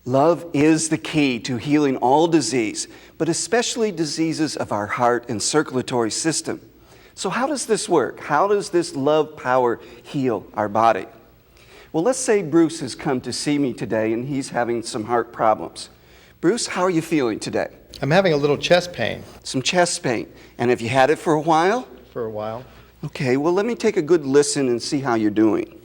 Love is the key to healing all disease, but especially diseases of our heart and circulatory system. So how does this work? How does this love power heal our body? Well, let's say Bruce has come to see me today and he's having some heart problems. Bruce, how are you feeling today? I'm having a little chest pain. Some chest pain. And have you had it for a while? For a while. Okay, well, let me take a good listen and see how you're doing.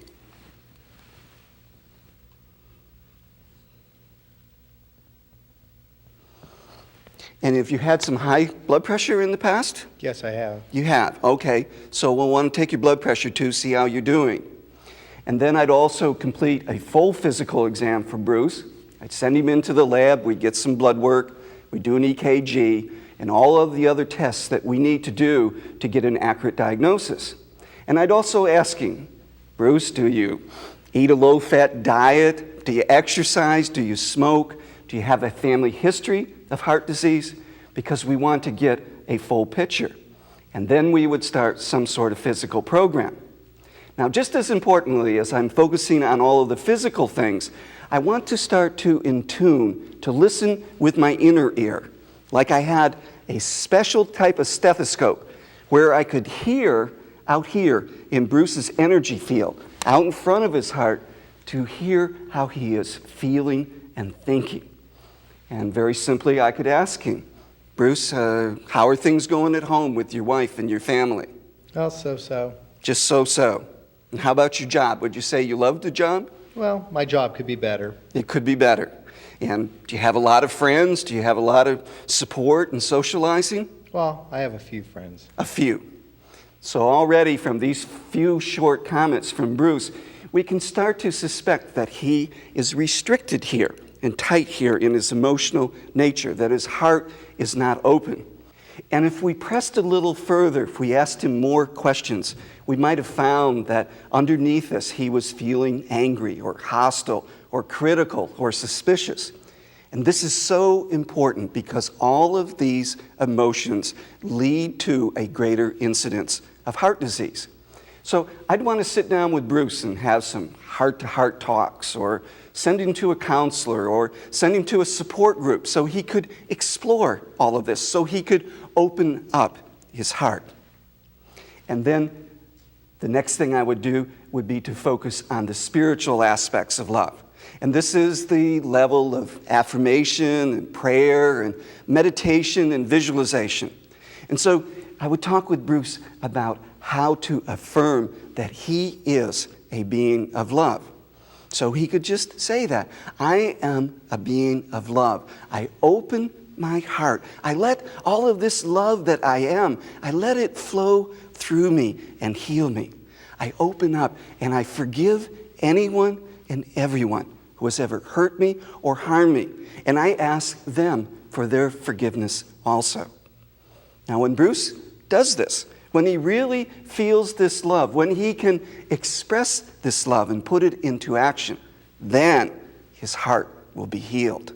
And have you had some high blood pressure in the past? Yes, I have. You have, okay. So we'll want to take your blood pressure too, see how you're doing. And then I'd also complete a full physical exam for Bruce. I'd send him into the lab, we'd get some blood work, we'd do an EKG, and all of the other tests that we need to do to get an accurate diagnosis. And I'd also ask him, Bruce, do you eat a low-fat diet? Do you exercise? Do you smoke? Do you have a family history of heart disease? Because we want to get a full picture. And then we would start some sort of physical program. Now, just as importantly as I'm focusing on all of the physical things, I want to start to intune, to listen with my inner ear, like I had a special type of stethoscope where I could hear out here in Bruce's energy field, out in front of his heart, to hear how he is feeling and thinking. And very simply, I could ask him, Bruce, how are things going at home with your wife and your family? Oh, so-so. Just so-so. And how about your job? Would you say you loved the job? Well, my job could be better. It could be better. And do you have a lot of friends? Do you have a lot of support and socializing? Well, I have a few friends. A few. So already from these few short comments from Bruce, we can start to suspect that he is restricted here and tight here in his emotional nature, that his heart is not open. And if we pressed a little further, if we asked him more questions, we might have found that underneath this he was feeling angry or hostile or critical or suspicious. And this is so important because all of these emotions lead to a greater incidence of heart disease. So I'd want to sit down with Bruce and have some heart-to-heart talks, or send him to a counselor, or send him to a support group so he could explore all of this, so he could open up his heart. And then the next thing I would do would be to focus on the spiritual aspects of love. And this is the level of affirmation and prayer and meditation and visualization. And so I would talk with Bruce about how to affirm that he is a being of love. So he could just say that. I am a being of love. I open my heart. I let all of this love that I am, I let it flow through me and heal me. I open up and I forgive anyone and everyone who has ever hurt me or harmed me. And I ask them for their forgiveness also. Now, when Bruce does this, when he really feels this love, when he can express this love and put it into action, then his heart will be healed.